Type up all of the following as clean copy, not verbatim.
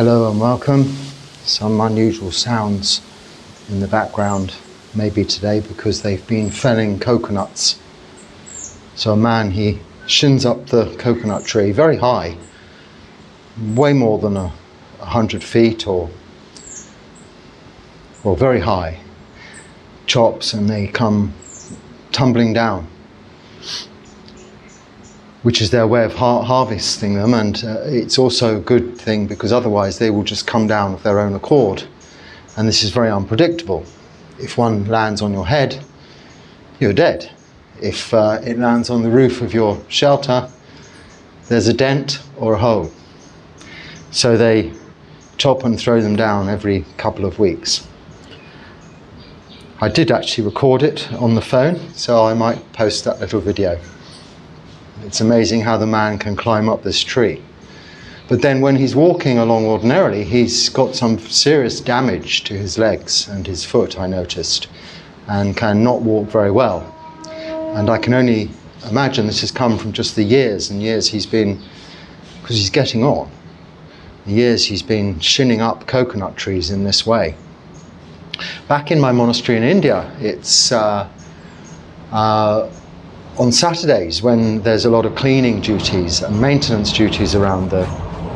Hello and welcome. Some unusual sounds in the background, maybe today because they've been felling coconuts. So a man, he shins up the coconut tree very high, way more than 100 feet or very high, chops, and they come tumbling down, which is their way of harvesting them, and it's also a good thing because otherwise they will just come down of their own accord, and this is very unpredictable. If one lands on your head, you're dead. If it lands on the roof of your shelter, there's a dent or a hole. So they chop and throw them down every couple of weeks. I did actually record it on the phone, so I might post that little video. It's amazing how the man can climb up this tree. But then when he's walking along ordinarily, he's got some serious damage to his legs and his foot, I noticed, and can not walk very well. And I can only imagine this has come from just the years and years he's been, because he's getting on, the years he's been shinning up coconut trees in this way. Back in my monastery in India, it's on Saturdays, when there's a lot of cleaning duties and maintenance duties around the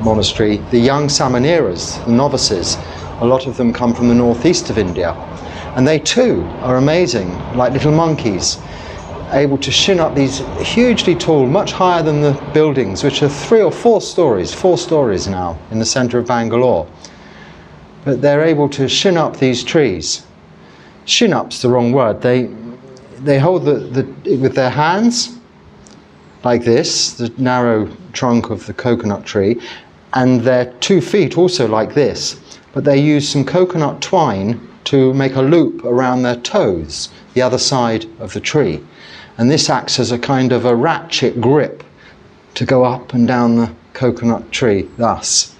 monastery, the young Samaneras, the novices, a lot of them come from the northeast of India, and they too are amazing, like little monkeys, able to shin up these hugely tall, much higher than the buildings, which are 3 or 4 stories now in the centre of Bangalore. But they're able to shin up these trees. Shin up's the wrong word. They hold with their hands, like this, the narrow trunk of the coconut tree, and their 2 feet also like this, but they use some coconut twine to make a loop around their toes, the other side of the tree. And this acts as a kind of a ratchet grip to go up and down the coconut tree, thus.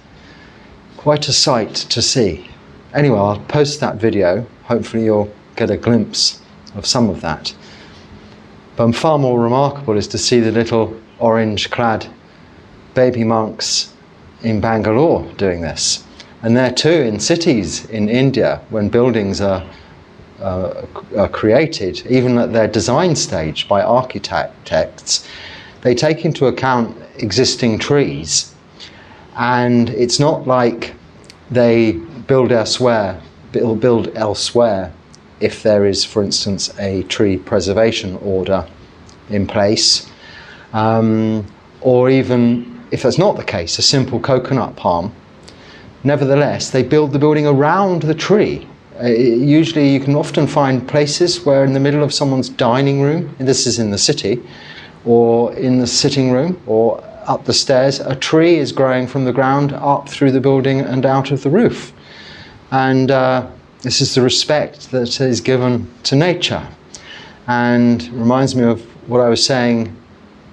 Quite a sight to see. Anyway, I'll post that video. Hopefully you'll get a glimpse of some of that. But far more remarkable is to see the little orange-clad baby monks in Bangalore doing this. And there too, in cities in India, when buildings are created, even at their design stage by architects, they take into account existing trees. And it's not like they build elsewhere if there is, for instance, a tree preservation order in place, or even if that's not the case, a simple coconut palm. Nevertheless, they build the building around the tree. Usually you can often find places where in the middle of someone's dining room, and this is in the city, or in the sitting room, or up the stairs, a tree is growing from the ground up through the building and out of the roof. And this is the respect that is given to nature, and reminds me of what I was saying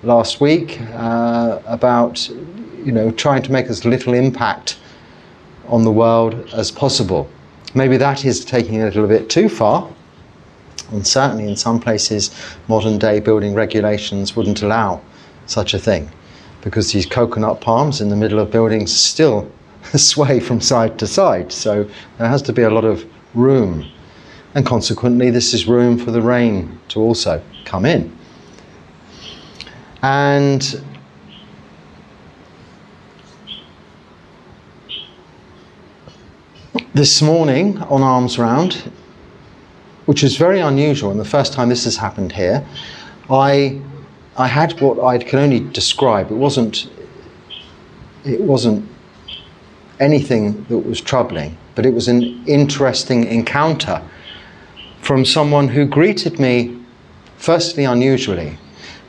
last week about, trying to make as little impact on the world as possible. Maybe that is taking it a little bit too far, and certainly in some places modern day building regulations wouldn't allow such a thing, because these coconut palms in the middle of buildings still sway from side to side, so there has to be a lot of room, and consequently this is room for the rain to also come in. And this morning on Alms Round, which is very unusual and the first time this has happened here, I had what I can only describe. It wasn't anything that was troubling, but it was an interesting encounter from someone who greeted me, firstly unusually.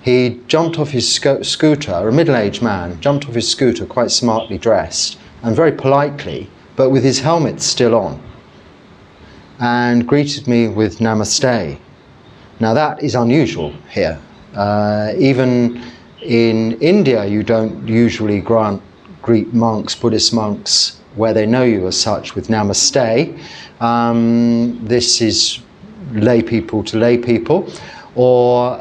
He jumped off his scooter, a middle-aged man, jumped off his scooter quite smartly dressed and very politely, but with his helmet still on, and greeted me with Namaste. Now that is unusual here. Even in India you don't usually greet monks, Buddhist monks, where they know you as such, with Namaste. This is lay people to lay people, or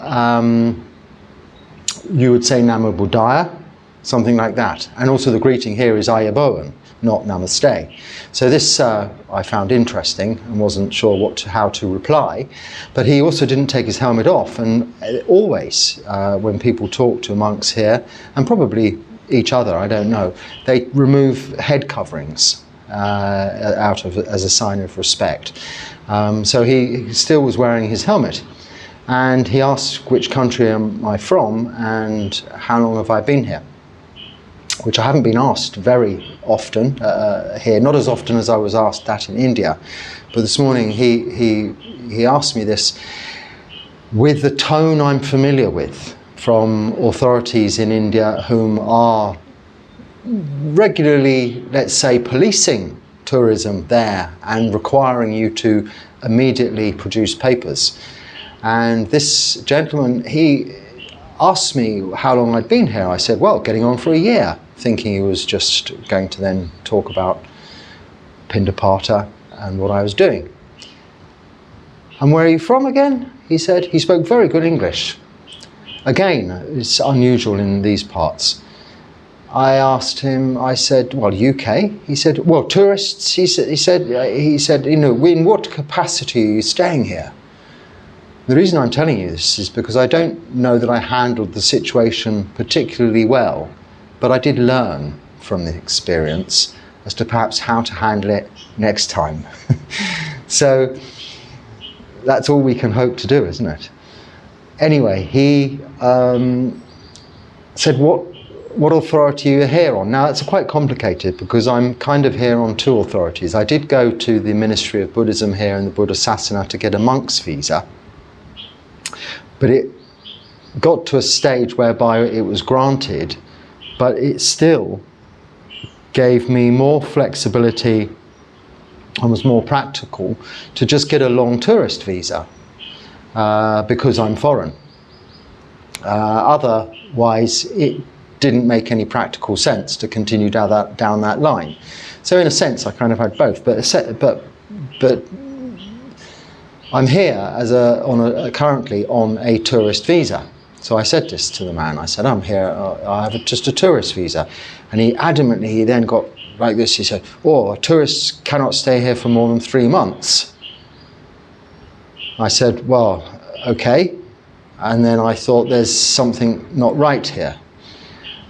you would say Namo Buddhaya, something like that. And also the greeting here is Ayaboan, not namaste. So this I found interesting and wasn't sure how to reply. But he also didn't take his helmet off, and always when people talk to monks here, and probably each other, I don't know, they remove head coverings as a sign of respect. So he still was wearing his helmet. And he asked, which country am I from and how long have I been here? Which I haven't been asked very often here, not as often as I was asked that in India. But this morning he asked me this with the tone I'm familiar with from authorities in India whom are regularly, let's say, policing tourism there and requiring you to immediately produce papers. And this gentleman, he asked me how long I'd been here. I said, well, getting on for a year, thinking he was just going to then talk about Pindapata and what I was doing. And where are you from again? He said. He spoke very good English. Again, it's unusual in these parts. I asked him, I said, well, UK? He said, well, tourists, he said, you know, in what capacity are you staying here? The reason I'm telling you this is because I don't know that I handled the situation particularly well, but I did learn from the experience as to perhaps how to handle it next time. So that's all we can hope to do, isn't it? Anyway, he said, what authority are you here on? Now, it's quite complicated because I'm kind of here on two authorities. I did go to the Ministry of Buddhism here in the Buddha Sasana to get a monk's visa. But it got to a stage whereby it was granted, but it still gave me more flexibility and was more practical to just get a long tourist visa because I'm foreign. Otherwise, it didn't make any practical sense to continue down that line. So in a sense, I kind of had both, but I'm here currently on a tourist visa. So I said this to the man. I said, I'm here, I have just a tourist visa. And he then got like this. He said, oh, tourists cannot stay here for more than 3 months. I said, well, okay. And then I thought there's something not right here.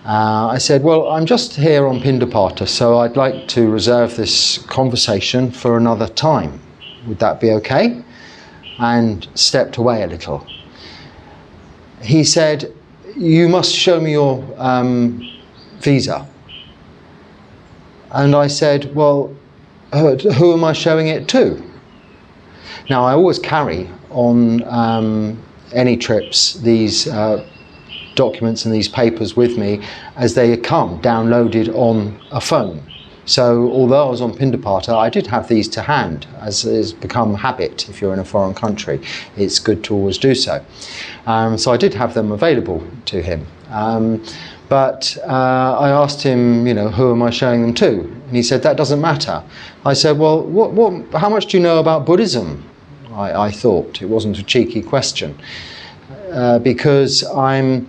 I said, well, I'm just here on Pindapata, so I'd like to reserve this conversation for another time. Would that be okay? And stepped away a little. He said, you must show me your visa. And I said, well, who am I showing it to? Now, I always carry on any trips these documents and these papers with me as they come downloaded on a phone. So although I was on Pindapata, I did have these to hand, as has become habit if you're in a foreign country. It's good to always do so. So I did have them available to him. But I asked him, you know, who am I showing them to? And he said, that doesn't matter. I said, well, how much do you know about Buddhism? I thought it wasn't a cheeky question. Because I'm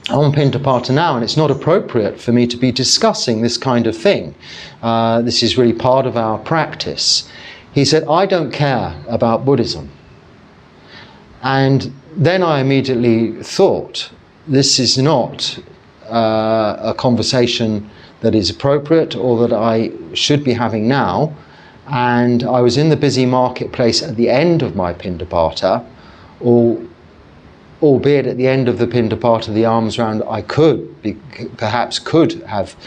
on Pindapata now, and it's not appropriate for me to be discussing this kind of thing. This is really part of our practice. He said, I don't care about Buddhism. And then I immediately thought, this is not a conversation that is appropriate or that I should be having now. And I was in the busy marketplace at the end of my Pindapata, albeit at the end of the Pindapata, the alms round, I perhaps could have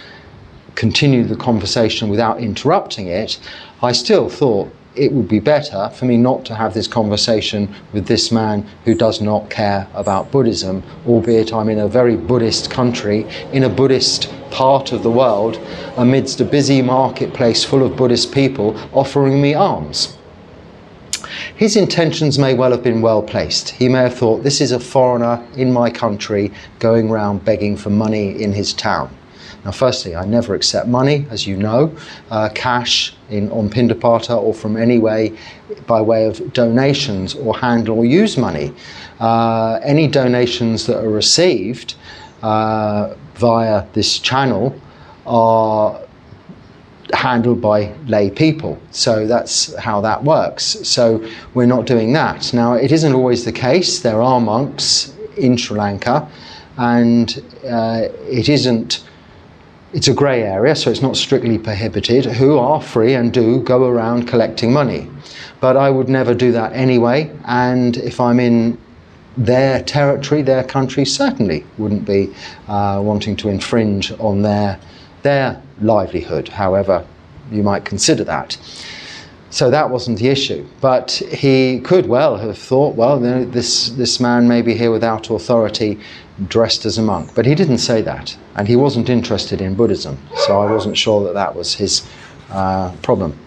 continued the conversation without interrupting it. I still thought it would be better for me not to have this conversation with this man who does not care about Buddhism, albeit I'm in a very Buddhist country, in a Buddhist part of the world, amidst a busy marketplace full of Buddhist people offering me alms. His intentions may well have been well placed. He may have thought, this is a foreigner in my country going around begging for money in his town. Now, firstly, I never accept money, as you know, cash on Pindapata or from any way by way of donations or handle or use money. Any donations that are received via this channel are handled by lay people. So that's how that works. So we're not doing that. Now, it isn't always the case. There are monks in Sri Lanka, and it's a grey area, so it's not strictly prohibited, who are free and do go around collecting money. But I would never do that anyway, and if I'm in their territory, their country, certainly wouldn't be wanting to infringe on their livelihood, however you might consider that. So that wasn't the issue. But he could well have thought, well, this man may be here without authority, dressed as a monk. But he didn't say that, and he wasn't interested in Buddhism, so I wasn't sure that that was his problem.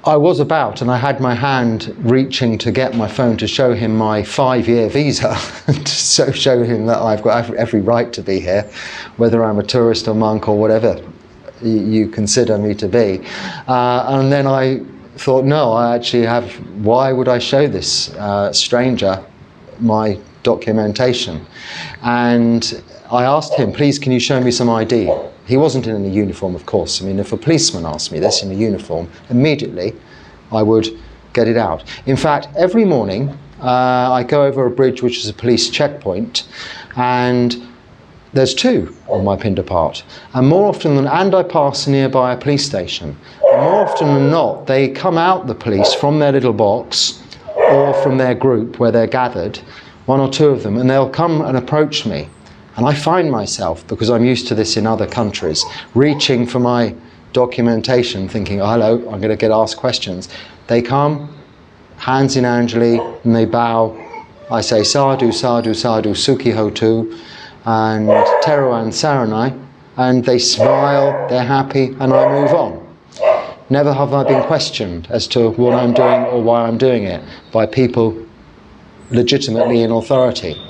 I was about, and I had my hand reaching to get my phone to show him my 5-year visa, to show him that I've got every right to be here, whether I'm a tourist or monk or whatever you consider me to be. And then I thought, no, I actually have, why would I show this stranger my documentation? And I asked him, please, can you show me some ID? He wasn't in a uniform, of course. I mean, if a policeman asked me this in a uniform, immediately I would get it out. In fact, every morning I go over a bridge which is a police checkpoint, and there's 2 on my Pindapat. And more often than, and I pass nearby a police station. And more often than not, they come out, the police, from their little box or from their group where they're gathered, 1 or 2 of them, and they'll come and approach me. And I find myself, because I'm used to this in other countries, reaching for my documentation, thinking, oh, hello, I'm going to get asked questions. They come, hands in Anjali, and they bow. I say, sadhu, sadhu, sadhu, sukhi hotu, and teruan saranai, and they smile, they're happy, and I move on. Never have I been questioned as to what I'm doing or why I'm doing it by people legitimately in authority.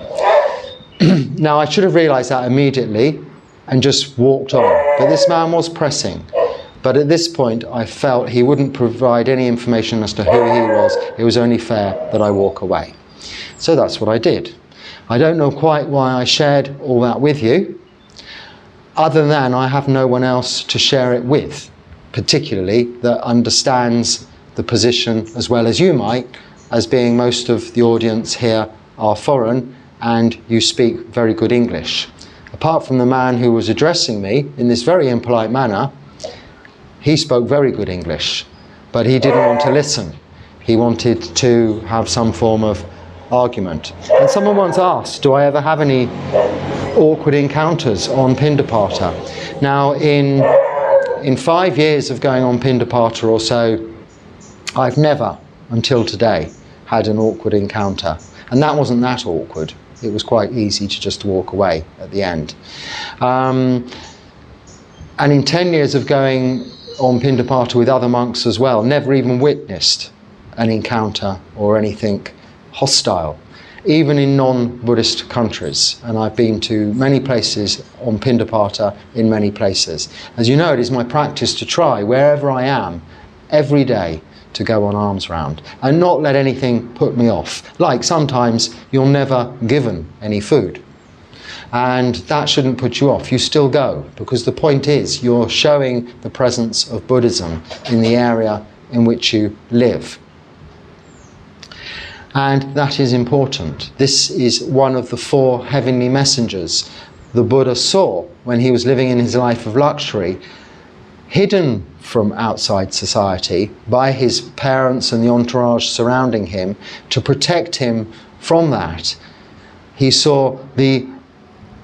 Now, I should have realised that immediately and just walked on. But this man was pressing. But at this point, I felt he wouldn't provide any information as to who he was. It was only fair that I walk away. So that's what I did. I don't know quite why I shared all that with you, other than I have no one else to share it with, particularly that understands the position as well as you might, as being most of the audience here are foreign, and you speak very good English. Apart from the man who was addressing me in this very impolite manner, he spoke very good English, but he didn't want to listen. He wanted to have some form of argument. And someone once asked, do I ever have any awkward encounters on Pindapata? Now, in 5 years of going on Pindapata or so, I've never, until today, had an awkward encounter. And that wasn't that awkward. It was quite easy to just walk away at the end. And in 10 years of going on Pindapata with other monks as well, never even witnessed an encounter or anything hostile, even in non-Buddhist countries. And I've been to many places on Pindapata in many places. As you know, it is my practice to try, wherever I am, every day, to go on alms round and not let anything put me off. Like sometimes you're never given any food, and that shouldn't put you off. You still go, because the point is you're showing the presence of Buddhism in the area in which you live. And that is important. This is one of the 4 heavenly messengers the Buddha saw when he was living in his life of luxury, hidden from outside society by his parents and the entourage surrounding him to protect him from that. He saw the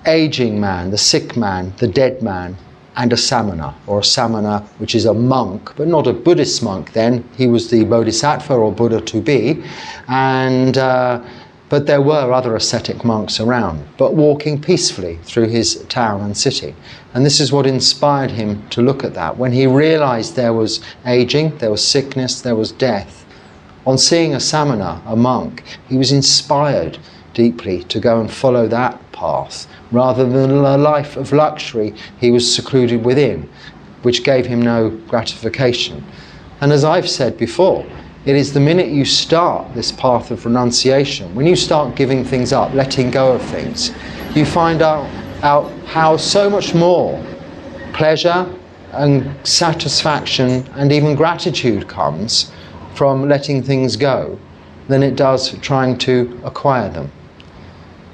aging man, the sick man, the dead man, and a samana, or a samana, which is a monk, but not a Buddhist monk then. He was the bodhisattva or Buddha to be, and but there were other ascetic monks around, but walking peacefully through his town and city. And this is what inspired him to look at that. When he realized there was aging, there was sickness, there was death, on seeing a samana, a monk, he was inspired deeply to go and follow that path, rather than a life of luxury he was secluded within, which gave him no gratification. And as I've said before, it is the minute you start this path of renunciation, when you start giving things up, letting go of things, you find out how so much more pleasure and satisfaction and even gratitude comes from letting things go than it does trying to acquire them.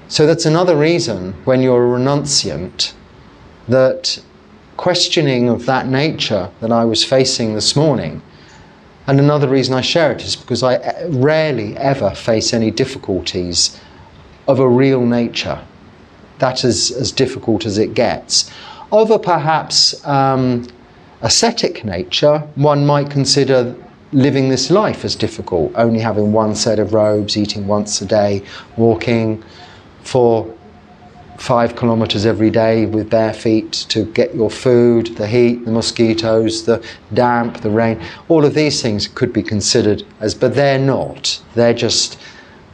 So that's another reason when you're a renunciant that questioning of that nature that I was facing this morning, and another reason I share it is because I rarely ever face any difficulties of a real nature. That is as difficult as it gets. Of a perhaps ascetic nature, one might consider living this life as difficult, only having one set of robes, eating once a day, walking for 5 kilometers every day with bare feet to get your food, the heat, the mosquitoes, the damp, the rain. All of these things could be considered as, but they're not. They're just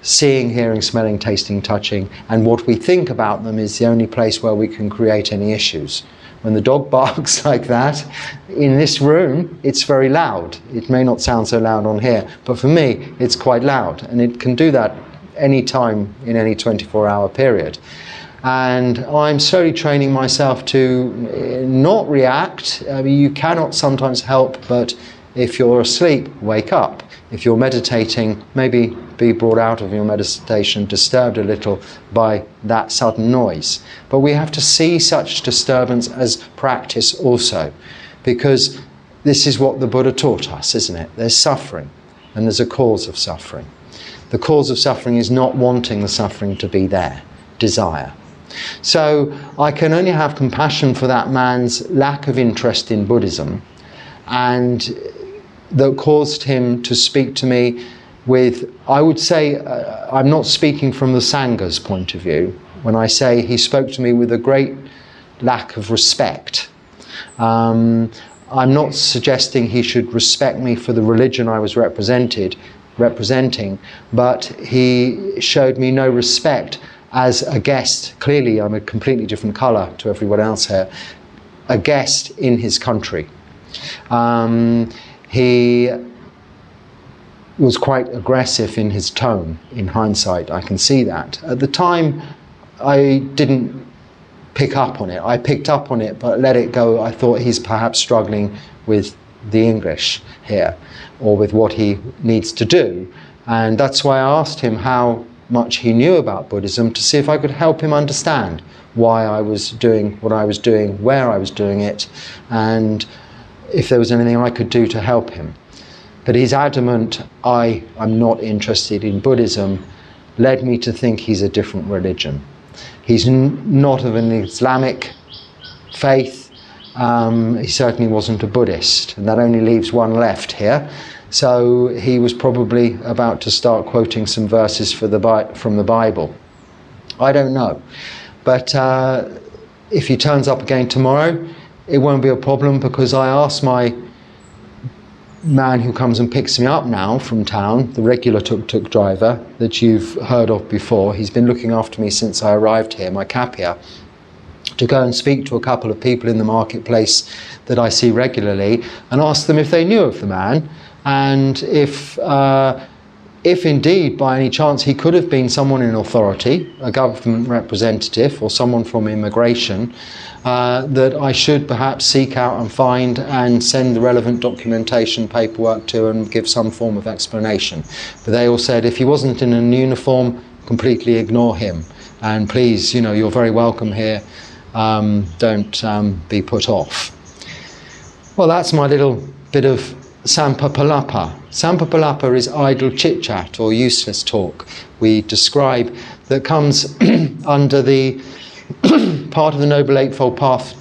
seeing, hearing, smelling, tasting, touching, and what we think about them is the only place where we can create any issues. When the dog barks like that, in this room, it's very loud. It may not sound so loud on here, but for me, it's quite loud, and it can do that any time in any 24-hour period. And I'm slowly training myself to not react. I mean, you cannot sometimes help, but if you're asleep, wake up. If you're meditating, maybe be brought out of your meditation, disturbed a little by that sudden noise. But we have to see such disturbance as practice also, because this is what the Buddha taught us, isn't it? There's suffering, and there's a cause of suffering. The cause of suffering is not wanting the suffering to be there, desire. So I can only have compassion for that man's lack of interest in Buddhism, and that caused him to speak to me with, I would say, I'm not speaking from the Sangha's point of view, when I say he spoke to me with a great lack of respect. I'm not suggesting he should respect me for the religion I was representing, but he showed me no respect as a guest. Clearly I'm a completely different colour to everyone else here, a guest in his country. He was quite aggressive in his tone. In hindsight, I can see that. At the time, I didn't pick up on it. I picked up on it, but let it go. I thought he's perhaps struggling with the English here, or with what he needs to do. And that's why I asked him how much he knew about Buddhism, to see if I could help him understand why I was doing what I was doing, where I was doing it, and if there was anything I could do to help him. But his adamant, I am not interested in Buddhism, led me to think he's a different religion. He's not of an Islamic faith. He certainly wasn't a Buddhist, and that only leaves one left here. So he was probably about to start quoting some verses from the Bible. I don't know. But if he turns up again tomorrow, it won't be a problem, because I asked my man who comes and picks me up now from town, the regular tuk-tuk driver that you've heard of before, he's been looking after me since I arrived here, my kapia, to go and speak to a couple of people in the marketplace that I see regularly and ask them if they knew of the man, and if indeed by any chance he could have been someone in authority, a government representative or someone from immigration, that I should perhaps seek out and find and send the relevant documentation paperwork to and give some form of explanation. But they all said if he wasn't in an uniform, completely ignore him, and please, you know, you're very welcome here, don't be put off. Well, that's my little bit of Sampapalapa. Sampapalapa is idle chit-chat or useless talk we describe, that comes under the part of the Noble Eightfold Path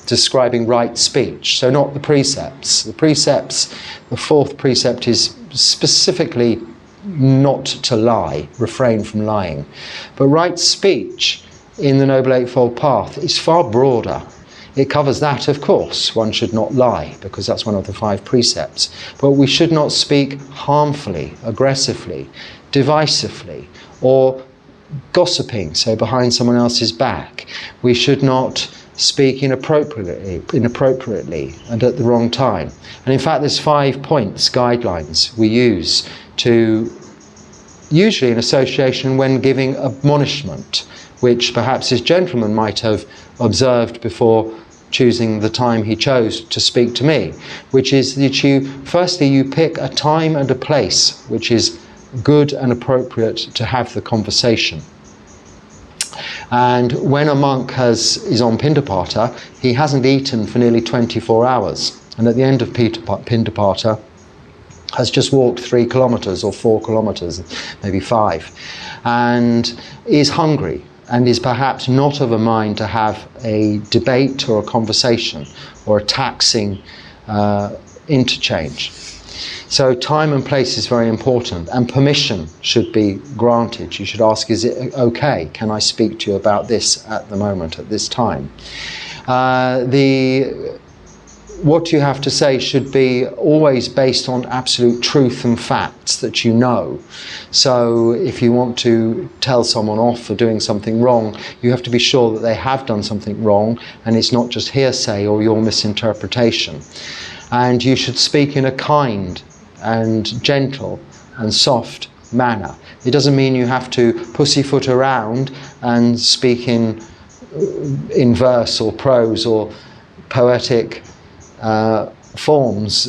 describing right speech. So not the precepts. The precepts, the fourth precept is specifically not to lie, refrain from lying. But right speech in the Noble Eightfold Path is far broader. It covers that, of course. One should not lie, because that's one of the 5 precepts. But we should not speak harmfully, aggressively, divisively, or gossiping, so behind someone else's back. We should not speak inappropriately and at the wrong time. And in fact, there's 5 points, guidelines we use to, usually in association when giving admonishment, which perhaps this gentleman might have observed before choosing the time he chose to speak to me, which is that you pick a time and a place which is good and appropriate to have the conversation. And when a monk is on Pindapata, he hasn't eaten for nearly 24 hours. And at the end of Pindapata, has just walked 3 kilometers or 4 kilometers, maybe 5, and is hungry and is perhaps not of a mind to have a debate or a conversation or a taxing interchange. So time and place is very important, and permission should be granted. You should ask, is it okay? Can I speak to you about this at the moment, at this time? What you have to say should be always based on absolute truth and facts that you know. So if you want to tell someone off for doing something wrong, you have to be sure that they have done something wrong and it's not just hearsay or your misinterpretation. And you should speak in a kind and gentle and soft manner. It doesn't mean you have to pussyfoot around and speak in verse or prose or poetic forms,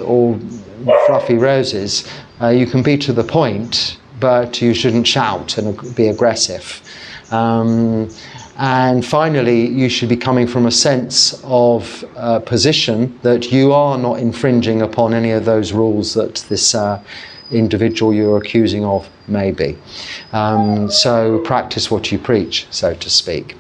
all fluffy roses. You can be to the point, but you shouldn't shout and be aggressive. And finally, you should be coming from a sense of position that you are not infringing upon any of those rules that this individual you're accusing of may be. So practice what you preach, so to speak.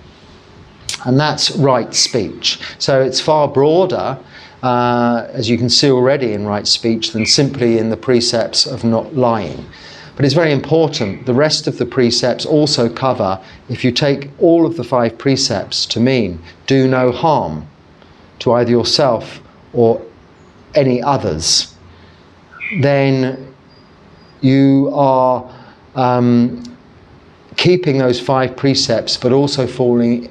And that's right speech. So it's far broader, as you can see already in right speech, than simply in the precepts of not lying. But it's very important. The rest of the precepts also cover, if you take all of the 5 precepts to mean, do no harm to either yourself or any others, then you are keeping those 5 precepts, but also falling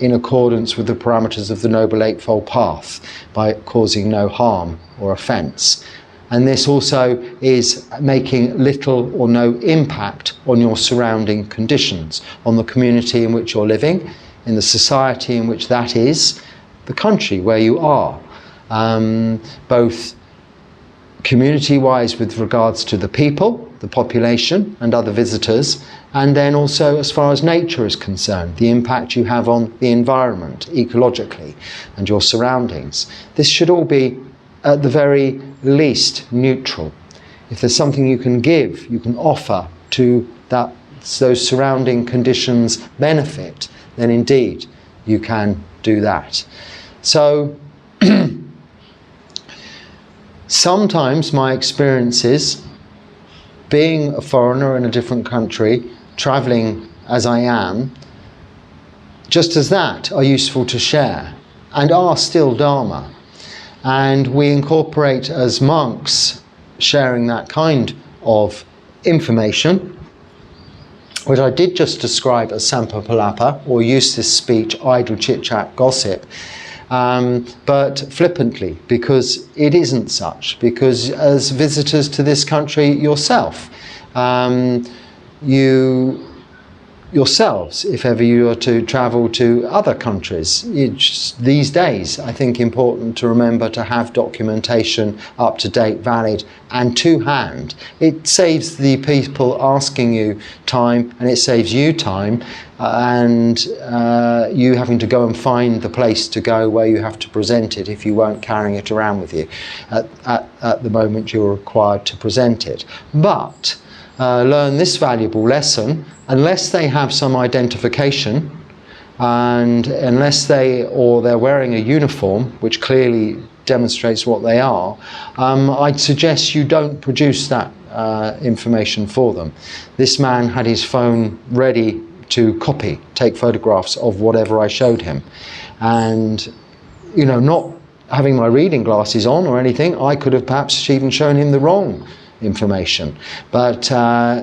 in accordance with the parameters of the Noble Eightfold Path by causing no harm or offence. And this also is making little or no impact on your surrounding conditions, on the community in which you're living, in the society in which that is, the country where you are, both community-wise with regards to the people, the population and other visitors, and then also as far as nature is concerned, the impact you have on the environment ecologically and your surroundings. This should all be at the very least neutral. If there's something you can give, you can offer to those surrounding conditions benefit, then indeed you can do that. So sometimes my experiences, being a foreigner in a different country, travelling as I am, just as that, are useful to share and are still Dharma. And we incorporate as monks sharing that kind of information, which I did just describe as sampapalapa, or useless speech, idle chit-chat, gossip, but flippantly, because it isn't such. Because as visitors to this country yourself, yourselves, if ever you are to travel to other countries, it's these days, I think, important to remember to have documentation up to date, valid, and to hand. It saves the people asking you time, and it saves you time, and you having to go and find the place to go where you have to present it if you weren't carrying it around with you at the moment you're required to present it. But learn this valuable lesson: unless they have some identification, and unless they're wearing a uniform which clearly demonstrates what they are, I'd suggest you don't produce that information for them. This man had his phone ready to take photographs of whatever I showed him, and not having my reading glasses on or anything, I could have perhaps even shown him the wrong information. But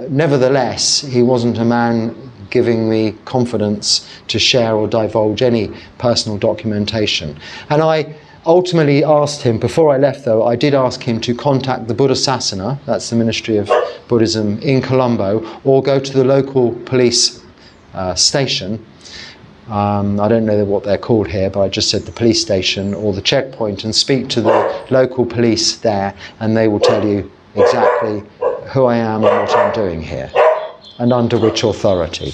nevertheless, he wasn't a man giving me confidence to share or divulge any personal documentation. And I ultimately asked him, before I left though, I did ask him to contact the Buddha Sasana, that's the Ministry of Buddhism in Colombo, or go to the local police station I don't know what they're called here, but I just said the police station or the checkpoint, and speak to the local police there, and they will tell you exactly who I am and what I'm doing here, and under which authority.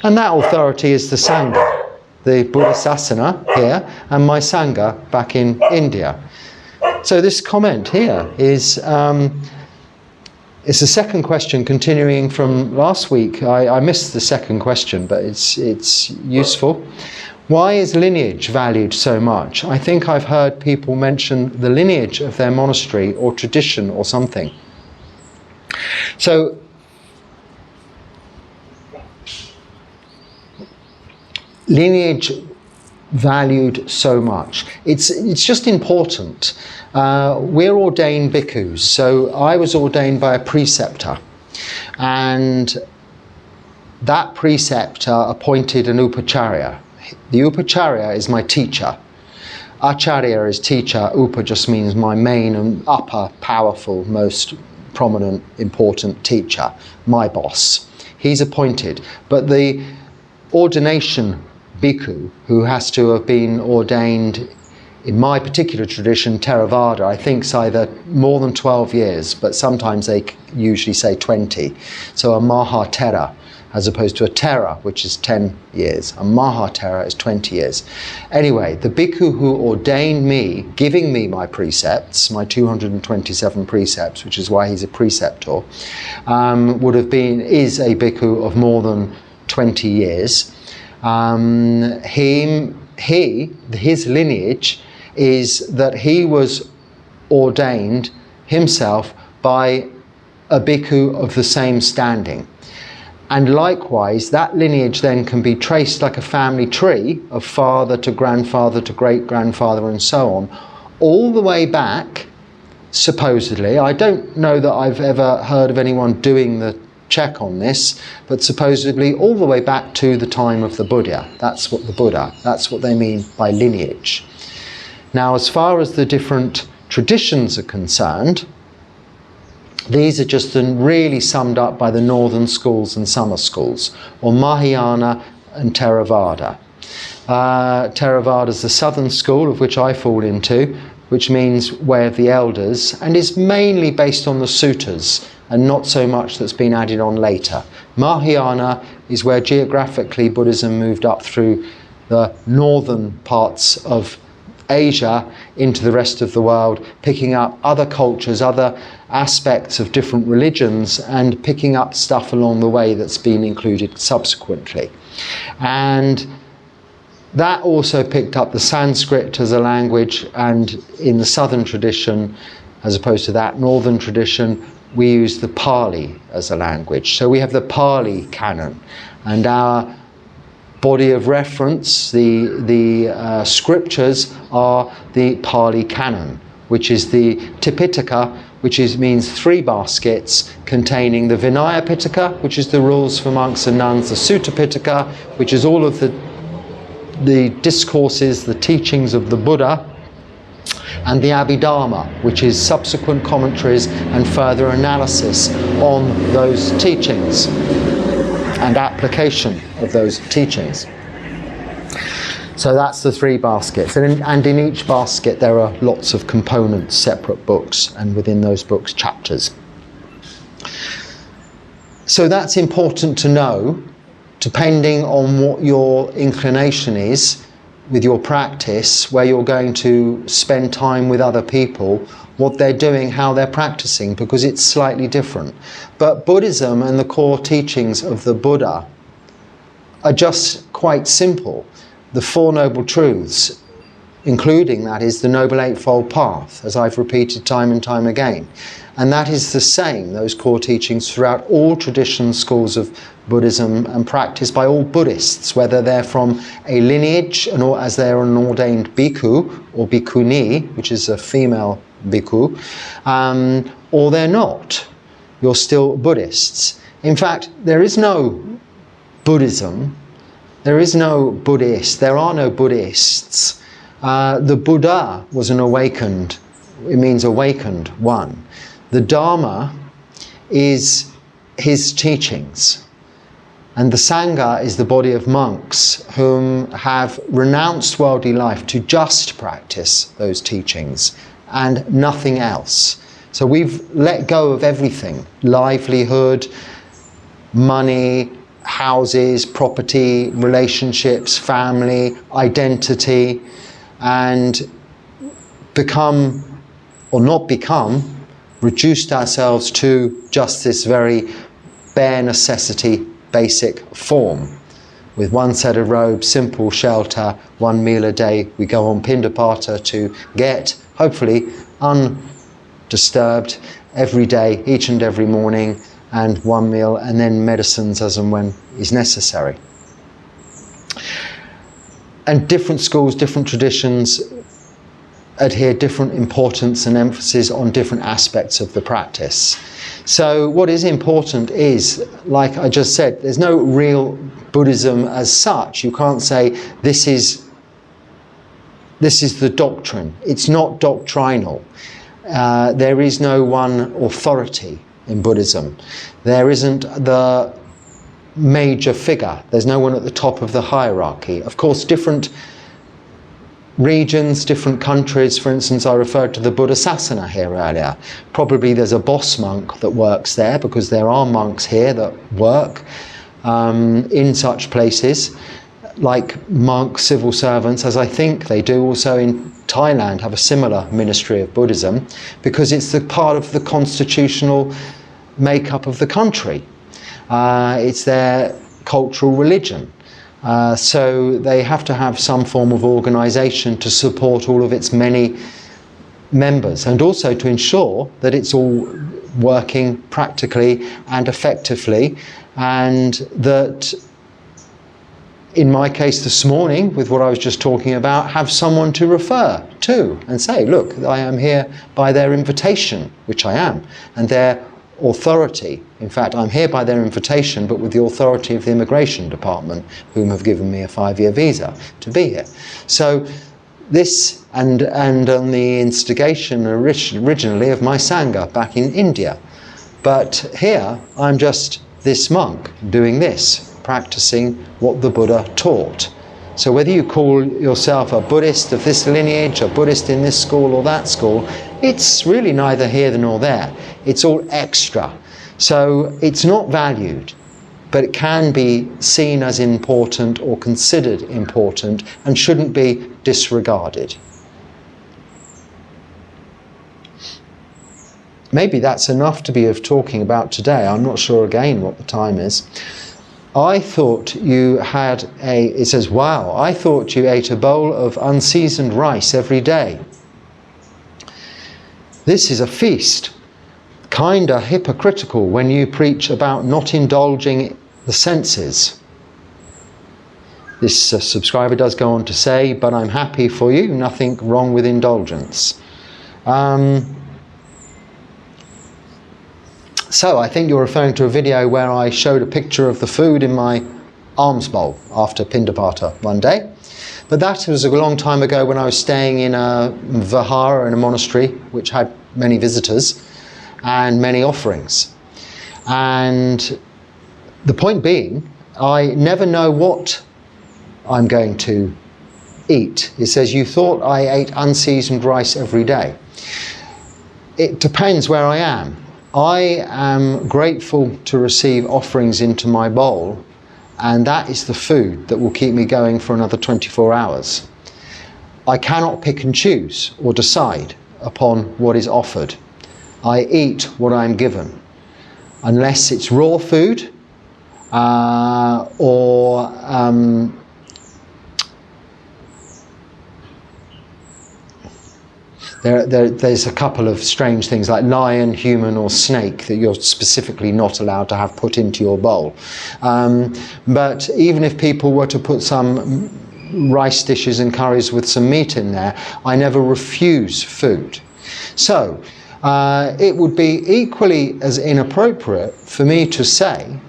And that authority is the Sangha, the Buddhasasana here, and my Sangha back in India. So this comment here is it's the second question continuing from last week. I missed the second question, but it's useful. Why is lineage valued so much? I think I've heard people mention the lineage of their monastery or tradition or something. So lineage valued so much. It's just important. We're ordained bhikkhus, so I was ordained by a preceptor, and that preceptor appointed an upacharya. The upacharya is my teacher. Acharya is teacher, upa just means my main and upper, powerful, most prominent, important teacher, my boss. He's appointed, but the ordination bhikkhu, who has to have been ordained, in my particular tradition, Theravada, I think it's either more than 12 years, but sometimes they usually say 20. So a Mahatera, as opposed to a Tera, which is 10 years. A Mahatera is 20 years. Anyway, the bhikkhu who ordained me, giving me my precepts, my 227 precepts, which is why he's a preceptor, is a bhikkhu of more than 20 years. His lineage is that he was ordained himself by a bhikkhu of the same standing. And likewise, that lineage then can be traced like a family tree of father to grandfather to great-grandfather and so on, all the way back, supposedly. I don't know that I've ever heard of anyone doing the check on this, but supposedly all the way back to the time of the Buddha. That's what they mean by lineage. Now, as far as the different traditions are concerned, these are just really summed up by the northern schools and summer schools, or Mahayana and Theravada. Theravada is the southern school, of which I fall into, which means way of the elders, and is mainly based on the suttas, and not so much that's been added on later. Mahayana is where geographically Buddhism moved up through the northern parts of Asia into the rest of the world, picking up other cultures, other aspects of different religions, and picking up stuff along the way that's been included subsequently. And that also picked up the Sanskrit as a language, and in the southern tradition, as opposed to that northern tradition, we use the Pali as a language. So we have the Pali canon, and our body of reference, the scriptures, are the Pali canon, which is the Tipitaka, which means 3 baskets containing the Vinaya Pitaka, which is the rules for monks and nuns, the Sutta Pitaka, which is all of the discourses, the teachings of the Buddha, and the Abhidharma, which is subsequent commentaries and further analysis on those teachings and application of those teachings. So that's the 3 baskets, and in each basket there are lots of components, separate books, and within those books chapters. So that's important to know, depending on what your inclination is with your practice, where you're going to spend time with other people, what they're doing, how they're practicing, because it's slightly different. But Buddhism and the core teachings of the Buddha are just quite simple. The 4 Noble Truths, including, that is, the Noble Eightfold Path, as I've repeated time and time again. And that is the same, those core teachings, throughout all traditions, schools of Buddhism, and practiced by all Buddhists, whether they're from a lineage, or as they're an ordained bhikkhu or bhikkhuni, which is a female bhikkhu, or they're not. You're still Buddhists. In fact, there is no Buddhism, there is no Buddhist, there are no Buddhists. The Buddha was an awakened, it means awakened one. The Dharma is his teachings. And the Sangha is the body of monks whom have renounced worldly life to just practice those teachings and nothing else. So we've let go of everything: livelihood, money, houses, property, relationships, family, identity, and become, or not become, reduced ourselves to just this very bare necessity, basic form. With one set of robes, simple shelter, one meal a day, we go on Pindapata to get, hopefully, undisturbed every day, each and every morning, and one meal, and then medicines as and when is necessary. And different schools, different traditions adhere different importance and emphasis on different aspects of the practice. So what is important is, like I just said, there's no real Buddhism as such. You can't say this is the doctrine. It's not doctrinal. There is no one authority in Buddhism. There isn't the major figure. There's no one at the top of the hierarchy. Of course, different regions, different countries, for instance, I referred to the Buddha Sasana here earlier. Probably there's a boss monk that works there, because there are monks here that work in such places, like monk civil servants, as I think they do also in Thailand, have a similar ministry of Buddhism, because it's the part of the constitutional makeup of the country. It's their cultural religion. So they have to have some form of organisation to support all of its many members, and also to ensure that it's all working practically and effectively, and that, in my case this morning, with what I was just talking about, have someone to refer to and say, look, I am here by their invitation, which I am, and their authority. In fact, I'm here by their invitation, but with the authority of the immigration department, whom have given me a 5-year visa to be here. So this, and on the instigation originally of my Sangha back in India. But here, I'm just this monk doing this, practicing what the Buddha taught. So whether you call yourself a Buddhist of this lineage, a Buddhist in this school or that school, it's really neither here nor there. It's all extra. So it's not valued, but it can be seen as important or considered important and shouldn't be disregarded. Maybe that's enough to be of talking about today. I'm not sure again what the time is. I thought you had it says, wow, I thought you ate a bowl of unseasoned rice every day. This is a feast. Kinda hypocritical when you preach about not indulging the senses. This subscriber does go on to say, but I'm happy for you, nothing wrong with indulgence. So I think you're referring to a video where I showed a picture of the food in my alms bowl after Pindapata one day. But that was a long time ago when I was staying in a vihara, in a monastery, which had many visitors and many offerings. And the point being, I never know what I'm going to eat. It says, you thought I ate unseasoned rice every day. It depends where I am. I am grateful to receive offerings into my bowl, and that is the food that will keep me going for another 24 hours. I cannot pick and choose or decide upon what is offered. I eat what I am given, unless it's raw food or there's a couple of strange things like lion, human or snake that you're specifically not allowed to have put into your bowl. But even if people were to put some rice dishes and curries with some meat in there, I never refuse food. So it would be equally as inappropriate for me to say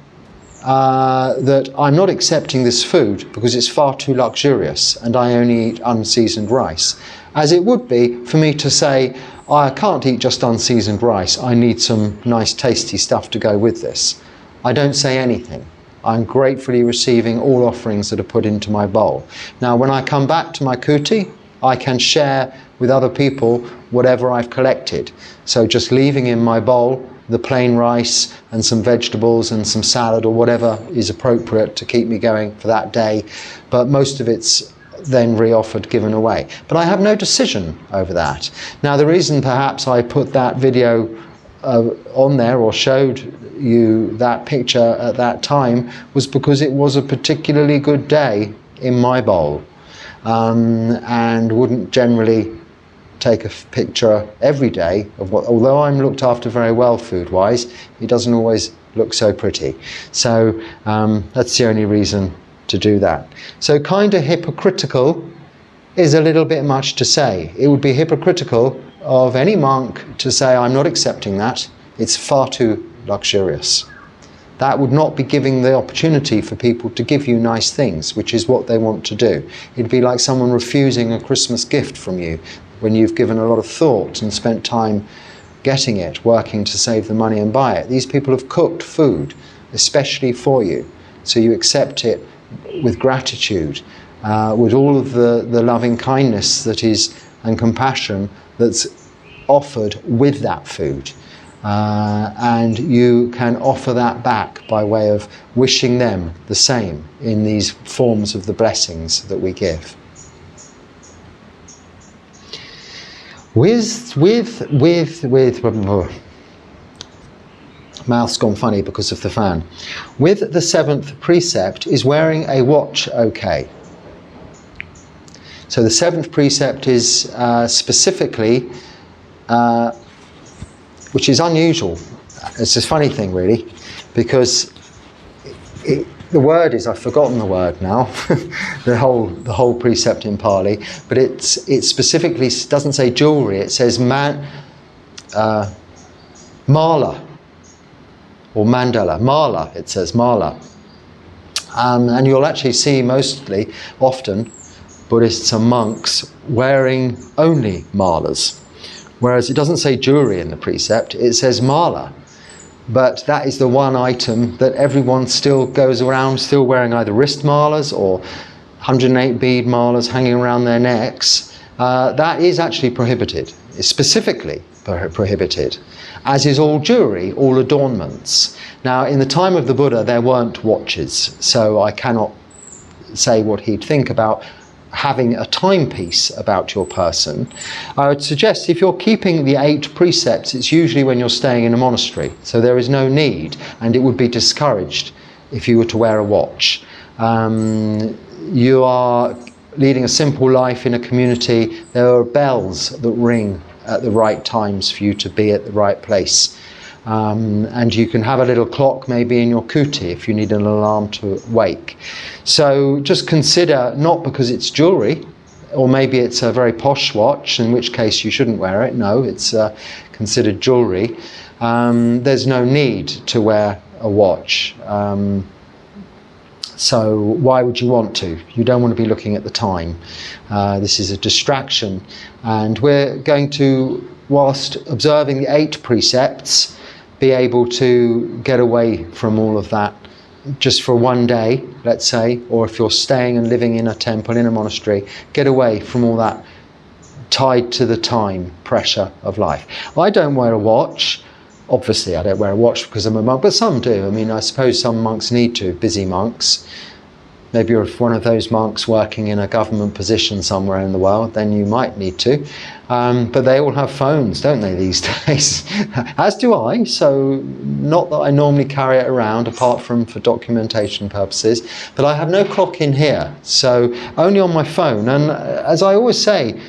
that I'm not accepting this food because it's far too luxurious and I only eat unseasoned rice, as it would be for me to say, I can't eat just unseasoned rice, I need some nice tasty stuff to go with this. I don't say anything. I'm gratefully receiving all offerings that are put into my bowl. Now, when I come back to my kuti, I can share with other people whatever I've collected. So just leaving in my bowl the plain rice and some vegetables and some salad or whatever is appropriate to keep me going for that day. But most of it's then re-offered, given away. But I have no decision over that. Now, the reason perhaps I put that video on there or showed you that picture at that time was because it was a particularly good day in my bowl, and wouldn't generally take a picture every day of what, although I'm looked after very well food wise, it doesn't always look so pretty. So that's the only reason to do that. So kind of hypocritical is a little bit much to say. It would be hypocritical of any monk to say, I'm not accepting that. It's far too luxurious. That would not be giving the opportunity for people to give you nice things, which is what they want to do. It'd be like someone refusing a Christmas gift from you when you've given a lot of thought and spent time getting it, working to save the money and buy it. These people have cooked food, especially for you, so you accept it with gratitude, with all of the loving kindness that is, and compassion that's offered with that food. And you can offer that back by way of wishing them the same in these forms of the blessings that we give. Mouth's gone funny because of the fan. With the 7th precept, is wearing a watch okay? So the 7th precept is specifically, which is unusual. It's a funny thing really, because the word is, I've forgotten the word now, the whole precept in Pali, but it specifically doesn't say jewelry, it says mala or mandala. Mala, it says mala. And you'll actually see often, Buddhists and monks wearing only malas. Whereas it doesn't say jewelry in the precept, it says mala. But that is the one item that everyone still goes around still wearing, either wrist malas or 108 bead malas hanging around their necks. That is actually prohibited. It's specifically prohibited, as is all jewelry, all adornments. Now, in the time of the Buddha, there weren't watches, so I cannot say what he'd think about having a timepiece about your person. I would suggest if you're keeping the 8 precepts, it's usually when you're staying in a monastery, so there is no need, and it would be discouraged if you were to wear a watch. You are leading a simple life in a community. There are bells that ring at the right times for you to be at the right place. And you can have a little clock maybe in your kuti if you need an alarm to wake. So just consider, not because it's jewelry, or maybe it's a very posh watch, in which case you shouldn't wear it. No, it's considered jewelry. There's no need to wear a watch. So why would you want to? You don't want to be looking at the time. This is a distraction. And we're going to, whilst observing the 8 precepts, be able to get away from all of that just for one day, let's say, or if you're staying and living in a temple, in a monastery, get away from all that tied to the time pressure of life. I don't wear a watch. Obviously, I don't wear a watch because I'm a monk, but some do. I mean, I suppose some monks need to, busy monks. Maybe you're one of those monks working in a government position somewhere in the world, then you might need to. But they all have phones, don't they, these days? As do I, so not that I normally carry it around, apart from for documentation purposes. But I have no clock in here, so only on my phone. And as I always say,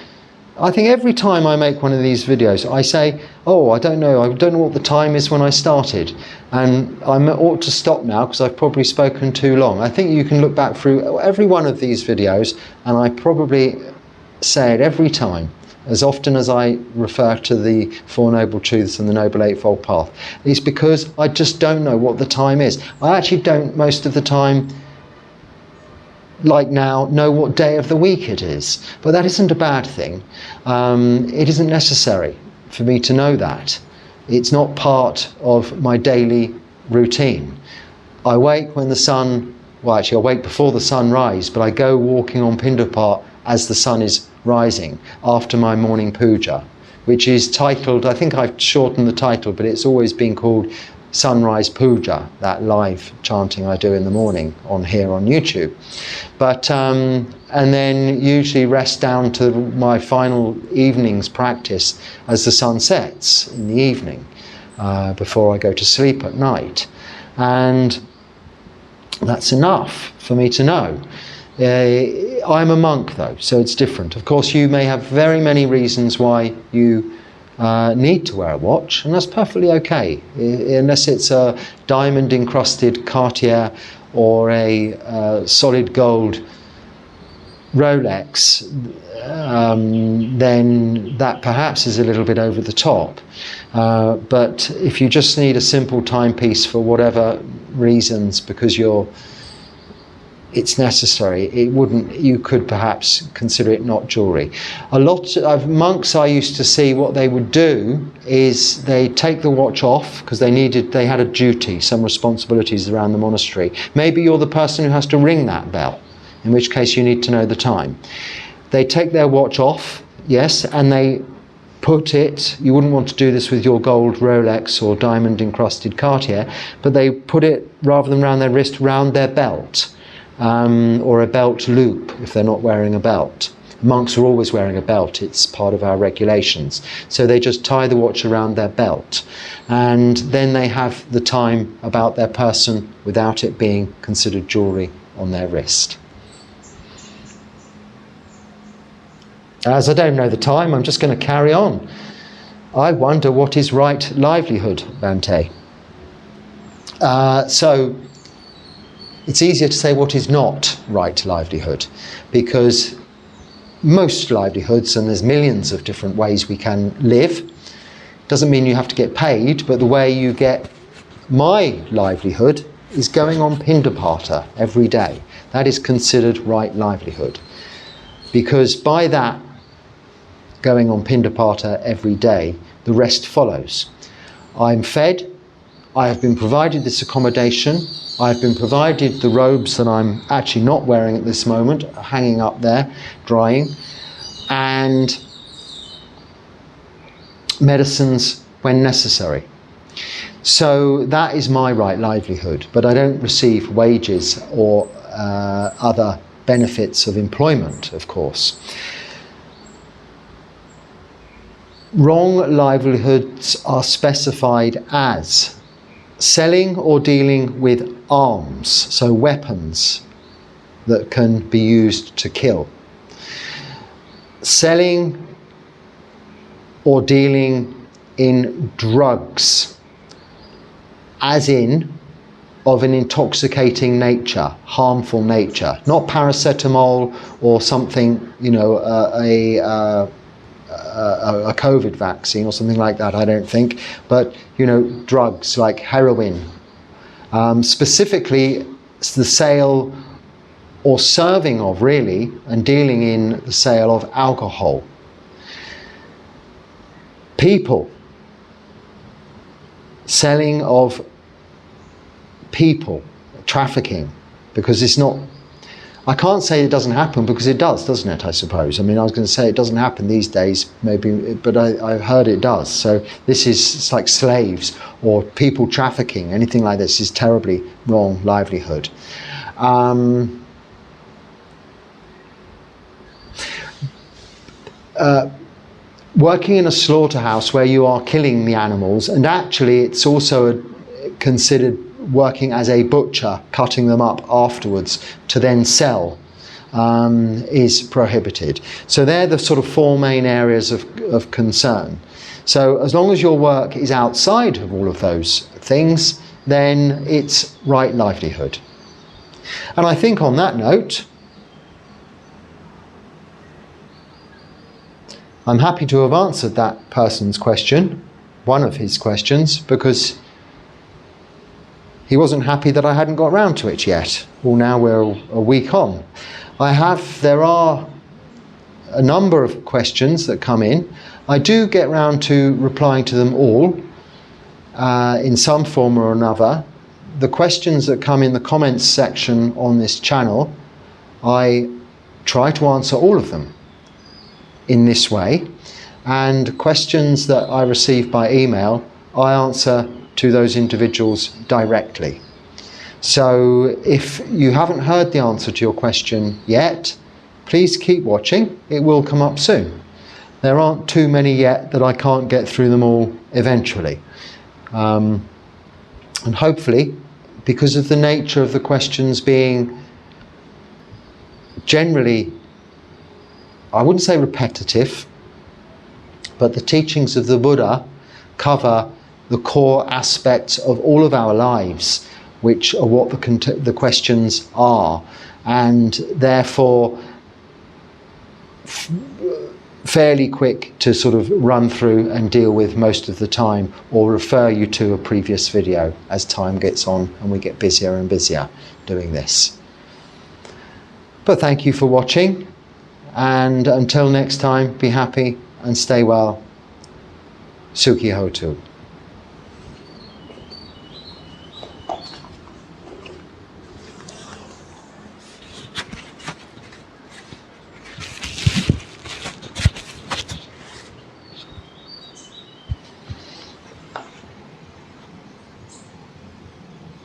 I think every time I make one of these videos, I say, oh, I don't know what the time is when I started. And I ought to stop now because I've probably spoken too long. I think you can look back through every one of these videos, and I probably say it every time, as often as I refer to the Four Noble Truths and the Noble Eightfold Path. It's because I just don't know what the time is. I actually don't, most of the time, like now, know what day of the week it is. But that isn't a bad thing. It isn't necessary for me to know that. It's not part of my daily routine. I wake when the sun, well actually I wake before the sun rises, but I go walking on Pindapat as the sun is rising after my morning puja, which is titled, I think I've shortened the title, but it's always been called Sunrise Puja, that live chanting I do in the morning on here on YouTube. But and then usually rest down to my final evening's practice as the sun sets in the evening, before I go to sleep at night. And that's enough for me to know. I'm a monk though, so it's different. Of course, you may have very many reasons why you need to wear a watch, and that's perfectly okay, unless it's a diamond encrusted Cartier or a solid gold Rolex, then that perhaps is a little bit over the top. But if you just need a simple timepiece for whatever reasons, because it's necessary, you could perhaps consider it not jewellery. A lot of monks I used to see, what they would do is they take the watch off because they had a duty, some responsibilities around the monastery. Maybe you're the person who has to ring that bell, in which case you need to know the time. They take their watch off, yes, and they put it, you wouldn't want to do this with your gold Rolex or diamond encrusted Cartier, but they put it, rather than round their wrist, round their belt. Or a belt loop if they're not wearing a belt. Monks are always wearing a belt, it's part of our regulations. So they just tie the watch around their belt, and then they have the time about their person without it being considered jewellery on their wrist. As I don't know the time, I'm just going to carry on. I wonder what is right livelihood, Bhante. So it's easier to say what is not right livelihood, because most livelihoods, and there's millions of different ways we can live, doesn't mean you have to get paid, but the way you get my livelihood is going on Pindapata every day. That is considered right livelihood, because by that going on Pindapata every day, the rest follows. I'm fed, I have been provided this accommodation, I've been provided the robes that I'm actually not wearing at this moment, hanging up there, drying, and medicines when necessary. So that is my right livelihood, but I don't receive wages or other benefits of employment, of course. Wrong livelihoods are specified as selling or dealing with arms, so weapons that can be used to kill. Selling or dealing in drugs, as in of an intoxicating nature, harmful nature, not paracetamol or something, a COVID vaccine or something like that, I don't think, but drugs like heroin, specifically the sale or serving of, really, and dealing in the sale of alcohol. People, selling of people, trafficking, because it's not, I can't say it doesn't happen, because it does, doesn't it, I suppose. I mean, I was going to say it doesn't happen these days, maybe, but I've heard it does. So it's like slaves or people trafficking, anything like this is terribly wrong livelihood. Working in a slaughterhouse where you are killing the animals, and actually it's also considered working as a butcher, cutting them up afterwards to then sell, is prohibited. So they're the sort of four main areas of concern. So as long as your work is outside of all of those things, then it's right livelihood. And I think on that note, I'm happy to have answered that person's question, one of his questions, because he wasn't happy that I hadn't got round to it yet. Well, now we're a week on. There are a number of questions that come in. I do get round to replying to them all in some form or another, the questions that come in the comments section on this channel, I try to answer all of them in this way, and questions that I receive by email, I answer to those individuals directly. So if you haven't heard the answer to your question yet, please keep watching. It will come up soon. There aren't too many yet that I can't get through them all eventually. And hopefully, because of the nature of the questions being generally, I wouldn't say repetitive, but the teachings of the Buddha cover the core aspects of all of our lives, which are what the questions are, and therefore fairly quick to sort of run through and deal with most of the time, or refer you to a previous video as time gets on and we get busier and busier doing this. But thank you for watching, and until next time, be happy and stay well. Sukhi Hotu.